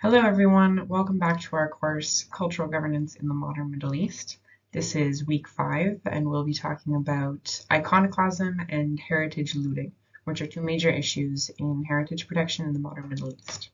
Hello everyone, welcome back to our course, Cultural Governance in the Modern Middle East. This is week 5 and we'll be talking about iconoclasm and heritage looting, which are two major issues in heritage protection in the modern Middle East.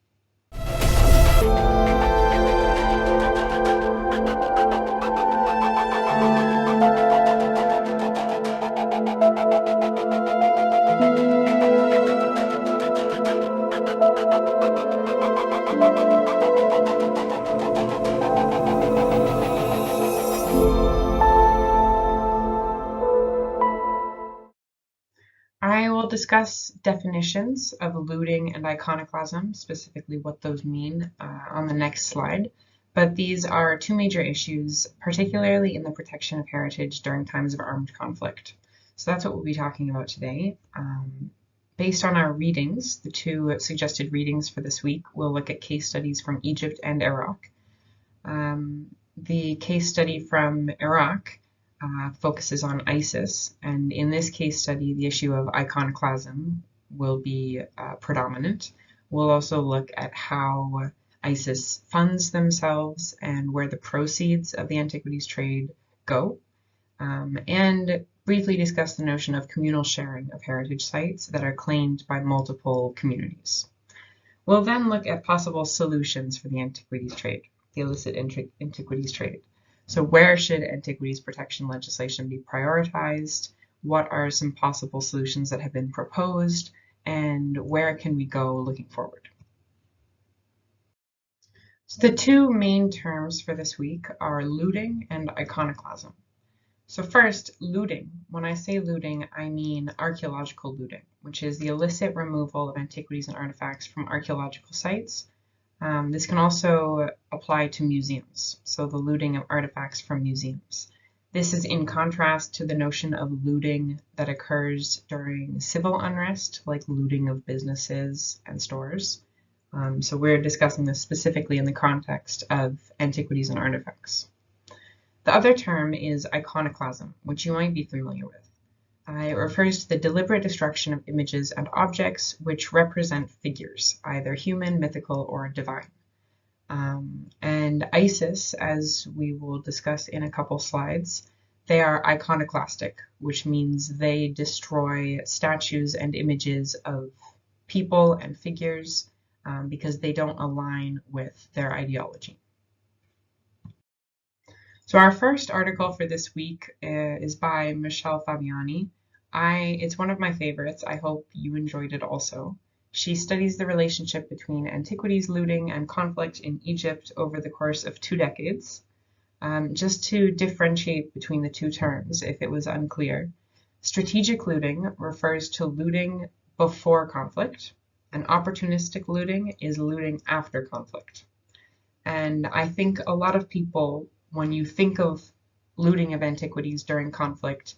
I will discuss definitions of looting and iconoclasm, specifically what those mean, on the next slide. But these are two major issues, particularly in the protection of heritage during times of armed conflict. So that's what we'll be talking about today. Based on our readings, the two suggested readings for this week, we'll look at case studies from Egypt and Iraq. The case study from Iraq focuses on ISIS, and in this case study, the issue of iconoclasm will be predominant. We'll also look at how ISIS funds themselves and where the proceeds of the antiquities trade go, and briefly discuss the notion of communal sharing of heritage sites that are claimed by multiple communities. We'll then look at possible solutions for the antiquities trade, the illicit antiquities trade. So where should antiquities protection legislation be prioritized? What are some possible solutions that have been proposed? And where can we go looking forward? So the two main terms for this week are looting and iconoclasm. So first, looting. When I say looting, I mean archaeological looting, which is the illicit removal of antiquities and artifacts from archaeological sites. This can also apply to museums, so the looting of artifacts from museums. This is in contrast to the notion of looting that occurs during civil unrest, like looting of businesses and stores. So we're discussing this specifically in the context of antiquities and artifacts. The other term is iconoclasm, which you might be familiar with. It refers to the deliberate destruction of images and objects which represent figures, either human, mythical, or divine. And ISIS, as we will discuss in a couple slides, they are iconoclastic, which means they destroy statues and images of people and figures because they don't align with their ideology. So our first article for this week is by Michelle Fabiani. It's one of my favorites. I hope you enjoyed it also. She studies the relationship between antiquities looting and conflict in Egypt over the course of 2 decades. Just to differentiate between the two terms, if it was unclear, strategic looting refers to looting before conflict, and opportunistic looting is looting after conflict. And I think a lot of people, when you think of looting of antiquities during conflict,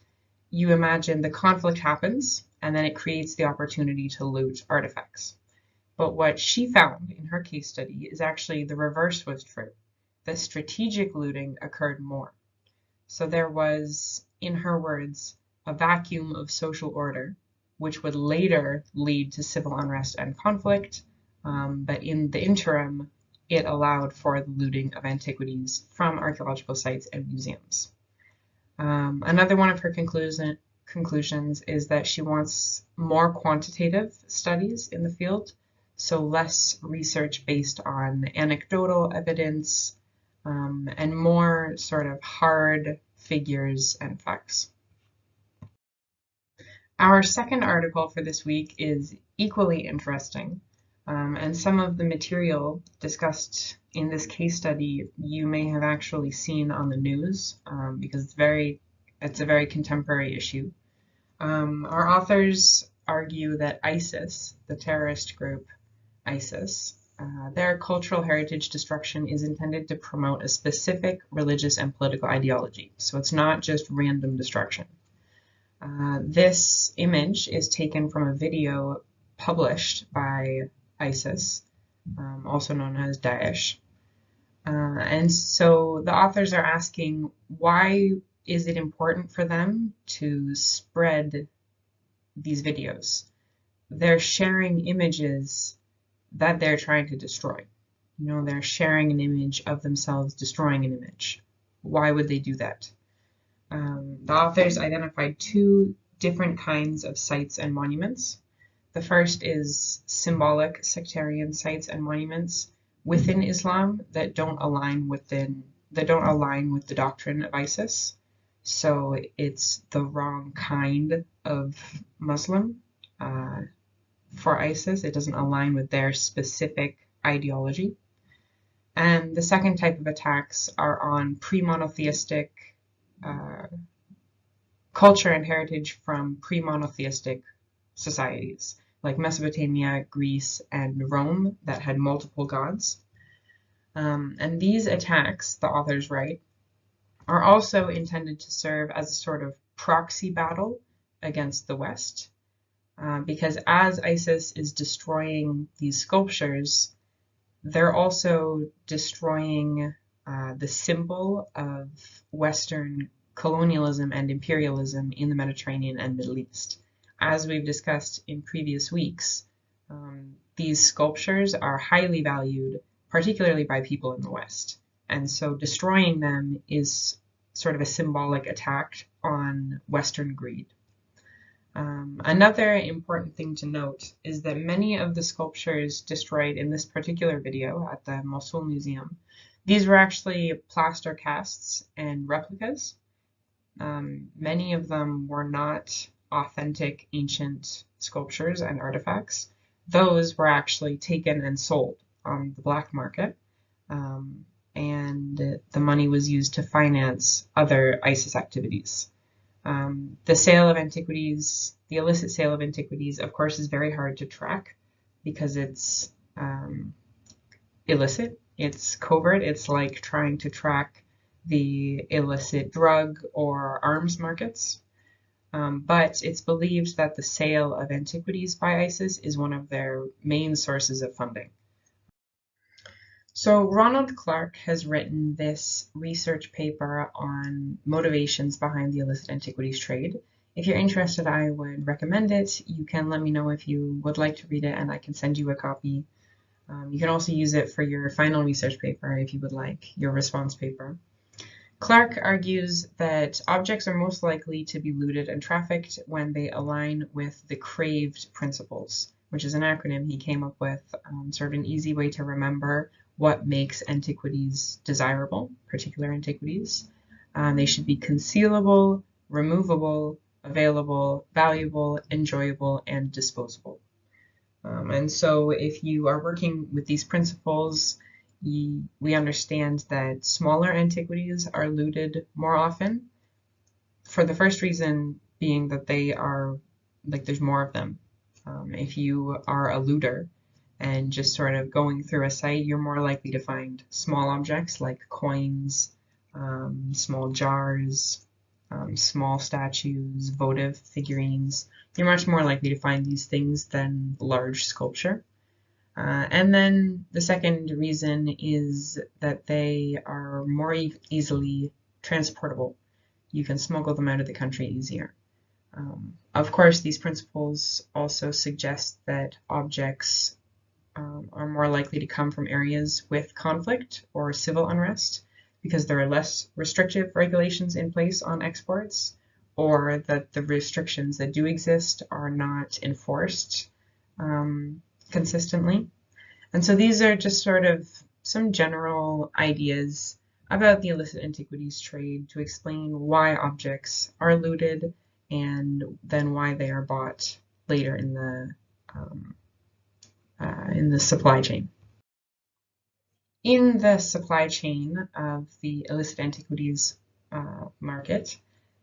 you imagine the conflict happens and then it creates the opportunity to loot artifacts. But what she found in her case study is actually the reverse was true. The strategic looting occurred more. So there was, in her words, a vacuum of social order, which would later lead to civil unrest and conflict, but in the interim, it allowed for the looting of antiquities from archaeological sites and museums. Another one of her conclusions is that she wants more quantitative studies in the field, so less research based on anecdotal evidence and more sort of hard figures and facts. Our second article for this week is equally interesting. And some of the material discussed in this case study you may have actually seen on the news because it's a very contemporary issue. Our authors argue that ISIS, the terrorist group ISIS, their cultural heritage destruction is intended to promote a specific religious and political ideology. So it's not just random destruction. This image is taken from a video published by ISIS, also known as Daesh. And so the authors are asking, why is it important for them to spread these videos? They're sharing images that they're trying to destroy. they're sharing an image of themselves destroying an image. Why would they do that? The authors identified two different kinds of sites and monuments. The first is symbolic sectarian sites and monuments within Islam that don't align with the doctrine of ISIS. So it's the wrong kind of Muslim for ISIS. It doesn't align with their specific ideology. And the second type of attacks are on pre-monotheistic culture and heritage from pre-monotheistic societies, like Mesopotamia, Greece, and Rome, that had multiple gods. And these attacks, the authors write, are also intended to serve as a sort of proxy battle against the West, because as ISIS is destroying these sculptures, they're also destroying the symbol of Western colonialism and imperialism in the Mediterranean and Middle East. As we've discussed in previous weeks, these sculptures are highly valued, particularly by people in the West. And so destroying them is sort of a symbolic attack on Western greed. Another important thing to note is that many of the sculptures destroyed in this particular video at the Mosul Museum, these were actually plaster casts and replicas. Many of them were not authentic ancient sculptures and artifacts. Those were actually taken and sold on the black market, and the money was used to finance other ISIS activities. The sale of antiquities, the illicit sale of antiquities, of course, is very hard to track because it's illicit, it's covert, it's like trying to track the illicit drug or arms markets. But it's believed that the sale of antiquities by ISIS is one of their main sources of funding. So Ronald Clark has written this research paper on motivations behind the illicit antiquities trade. If you're interested, I would recommend it. You can let me know if you would like to read it, and I can send you a copy. You can also use it for your final research paper if you would like, your response paper. Clark argues that objects are most likely to be looted and trafficked when they align with the craved principles, which is an acronym he came up with, sort of an easy way to remember what makes antiquities desirable, particular antiquities. They should be concealable, removable, available, valuable, enjoyable, and disposable. And so if you are working with these principles, we understand that smaller antiquities are looted more often, for the first reason being that they are, like, there's more of them. If you are a looter and just sort of going through a site, you're more likely to find small objects like coins, small jars, small statues, votive figurines. You're much more likely to find these things than large sculpture. And then the second reason is that they are more easily transportable. You can smuggle them out of the country easier. Of course, these principles also suggest that objects are more likely to come from areas with conflict or civil unrest because there are less restrictive regulations in place on exports, or that the restrictions that do exist are not enforced consistently. And so these are just sort of some general ideas about the illicit antiquities trade to explain why objects are looted and then why they are bought later in the supply chain. In the supply chain of the illicit antiquities market,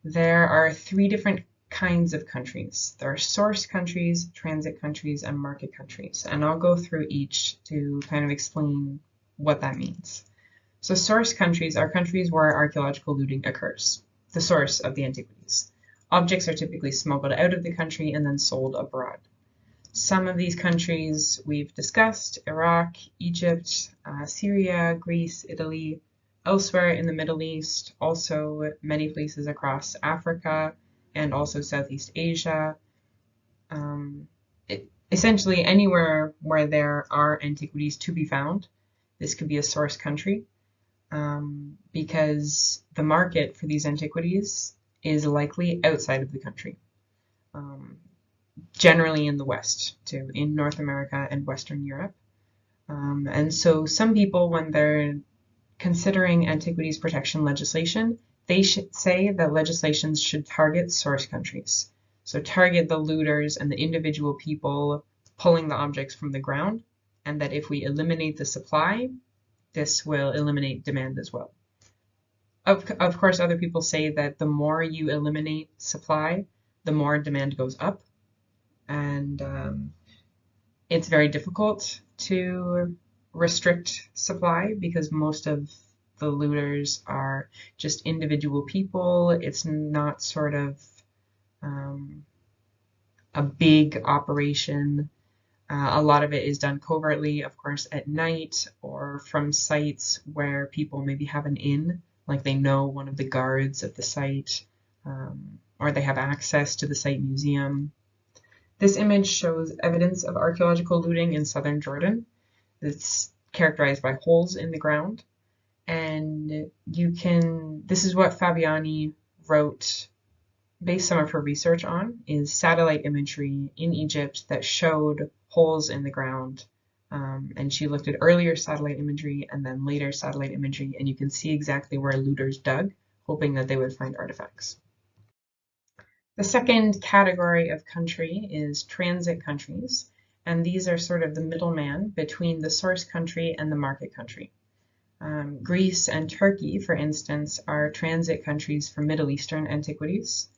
there are three different kinds of countries. There are source countries, transit countries, and market countries. And I'll go through each to kind of explain what that means. So source countries are countries where archaeological looting occurs, the source of the antiquities. Objects are typically smuggled out of the country and then sold abroad. Some of these countries we've discussed: Iraq, Egypt, Syria, Greece, Italy, elsewhere in the Middle East, also many places across Africa, and also Southeast Asia. Essentially anywhere where there are antiquities to be found, this could be a source country, because the market for these antiquities is likely outside of the country, generally in the West, too, in North America and Western Europe. And so some people, when they're considering antiquities protection legislation, they should say that legislations should target source countries. So target the looters and the individual people pulling the objects from the ground, and that if we eliminate the supply, this will eliminate demand as well. Of course, other people say that the more you eliminate supply, the more demand goes up. And it's very difficult to restrict supply because most of the looters are just individual people. It's not sort of a big operation. A lot of it is done covertly, of course, at night or from sites where people maybe have an inn, like they know one of the guards at the site, or they have access to the site museum. This image shows evidence of archaeological looting in southern Jordan. It's characterized by holes in the ground. And this is what Fabiani wrote, based some of her research on, is satellite imagery in Egypt that showed holes in the ground. And she looked at earlier satellite imagery and then later satellite imagery, and you can see exactly where looters dug, hoping that they would find artifacts. The second category of country is transit countries, and these are sort of the middleman between the source country and the market country. Greece and Turkey, for instance, are transit countries for Middle Eastern antiquities.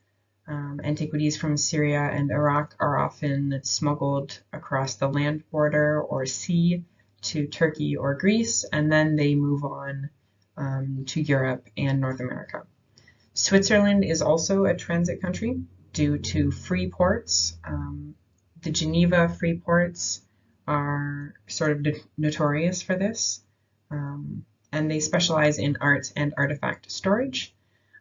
Antiquities from Syria and Iraq are often smuggled across the land border or sea to Turkey or Greece, and then they move on to Europe and North America. Switzerland is also a transit country due to free ports. The Geneva free ports are sort of notorious for this, and they specialize in art and artifact storage.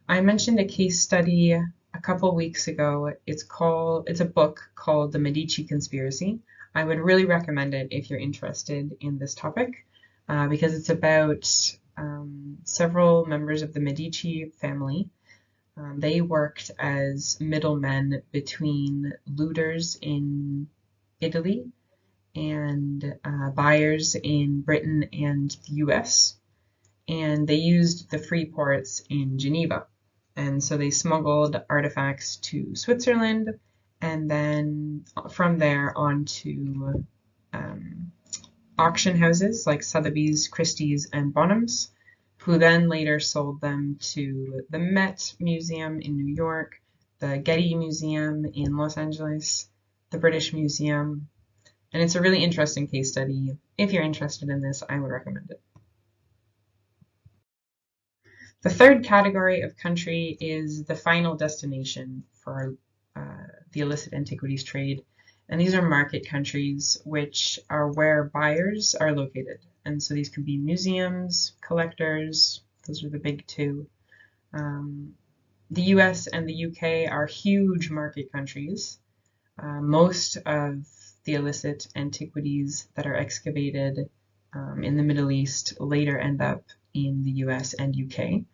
I mentioned a case study a couple weeks ago. It's a book called The Medici Conspiracy. I would really recommend it if you're interested in this topic, because it's about several members of the Medici family. They worked as middlemen between looters in Italy and buyers in Britain and the US. And they used the free ports in Geneva. And so they smuggled artifacts to Switzerland, and then from there on to auction houses like Sotheby's, Christie's, and Bonhams, who then later sold them to the Met Museum in New York, the Getty Museum in Los Angeles, the British Museum. And it's a really interesting case study. If you're interested in this, I would recommend it. The third category of country is the final destination for the illicit antiquities trade. And these are market countries, which are where buyers are located. And so these could be museums, collectors, those are the big two. The US and the UK are huge market countries. Most of the illicit antiquities that are excavated in the Middle East later end up in the US and UK.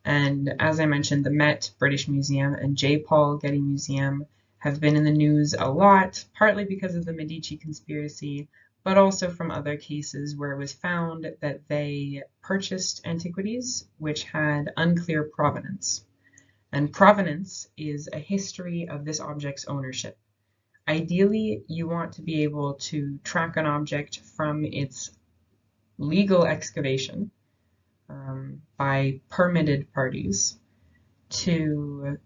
And as I mentioned, the Met, British Museum, and J. Paul Getty Museum have been in the news a lot, partly because of the Medici conspiracy, but also from other cases where it was found that they purchased antiquities which had unclear provenance. And provenance is a history of this object's ownership. Ideally, you want to be able to track an object from its legal excavation by permitted parties to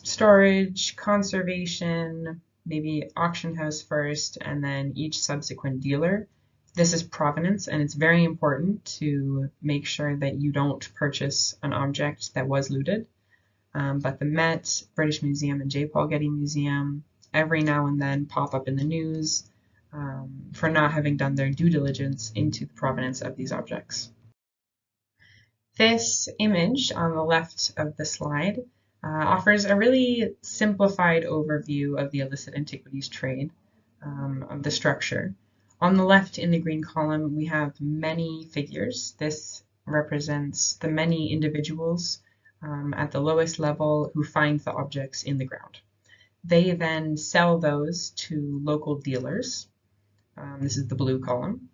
storage, conservation, maybe auction house first, and then each subsequent dealer. This is provenance, and it's very important to make sure that you don't purchase an object that was looted. But the Met, British Museum, and J. Paul Getty Museum every now and then pop up in the news for not having done their due diligence into the provenance of these objects. This image on the left of the slide offers a really simplified overview of the illicit antiquities trade, of the structure. On the left in the green column, we have many figures. This represents the many individuals at the lowest level who find the objects in the ground. They then sell those to local dealers. This is the blue column.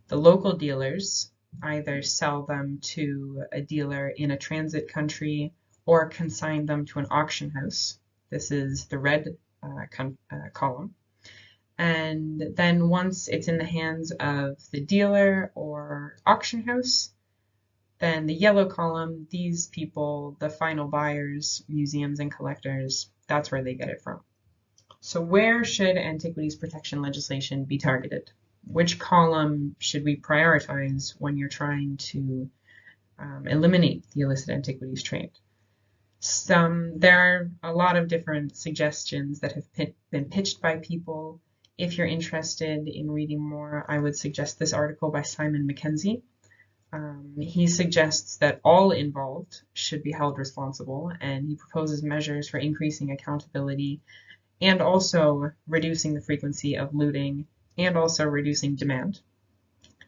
The local dealers either sell them to a dealer in a transit country or consign them to an auction house. This is the red column. And then once it's in the hands of the dealer or auction house, then the yellow column, these people, the final buyers, museums and collectors, that's where they get it from. So where should antiquities protection legislation be targeted? Which column should we prioritize when you're trying to eliminate the illicit antiquities trade? There are a lot of different suggestions that have been pitched by people. If you're interested in reading more, I would suggest this article by Simon Mackenzie. He suggests that all involved should be held responsible, and he proposes measures for increasing accountability and also reducing the frequency of looting and also reducing demand.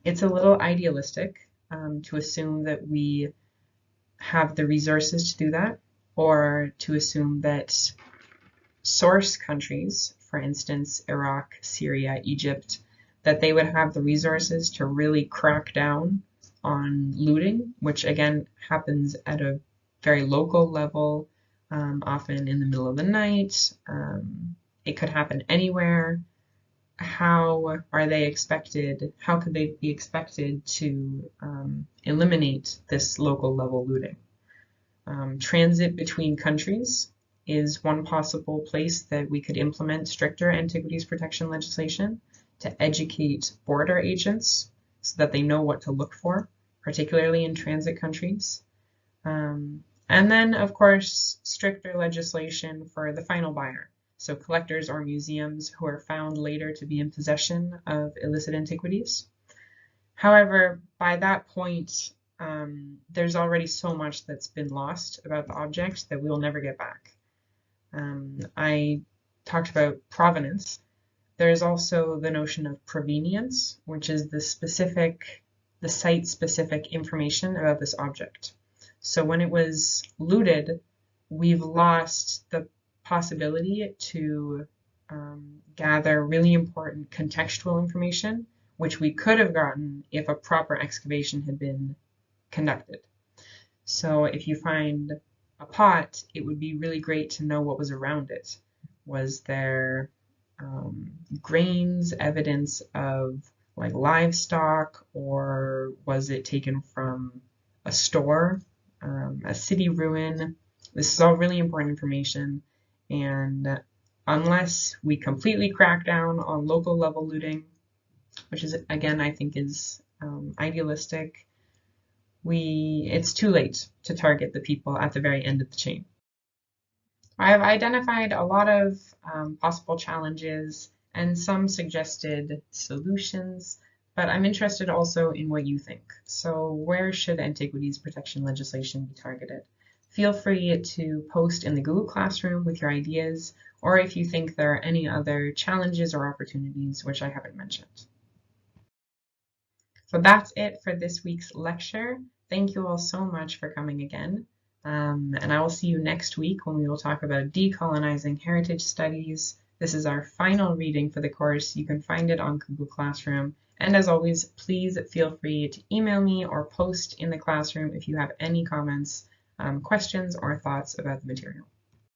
It's a little idealistic to assume that we have the resources to do that, or to assume that source countries, for instance, Iraq, Syria, Egypt, that they would have the resources to really crack down on looting, which again happens at a very local level, often in the middle of the night. It could happen anywhere. How could they be expected to eliminate this local level looting? Transit between countries is one possible place that we could implement stricter antiquities protection legislation to educate border agents so that they know what to look for, particularly in transit countries. And then, of course, stricter legislation for the final buyer. So collectors or museums who are found later to be in possession of illicit antiquities. However, by that point, there's already so much that's been lost about the object that we'll never get back. I talked about provenance. There's also the notion of provenience, which is the site-specific information about this object. So when it was looted, we've lost the possibility to gather really important contextual information, which we could have gotten if a proper excavation had been conducted. So if you find a pot, it would be really great to know what was around it. Was there grains, evidence of like livestock, or was it taken from a store, a city ruin? This is all really important information, and unless we completely crack down on local level looting, which is again I think is idealistic, it's too late to target the people at the very end of the chain. I have identified a lot of possible challenges and some suggested solutions, but I'm interested also in what you think. So where should antiquities protection legislation be targeted? Feel free to post in the Google Classroom with your ideas, or if you think there are any other challenges or opportunities which I haven't mentioned. So that's it for this week's lecture. Thank you all so much for coming again. And I will see you next week when we will talk about decolonizing heritage studies. This is our final reading for the course. You can find it on Google Classroom. And as always, please feel free to email me or post in the classroom if you have any comments, questions, or thoughts about the material.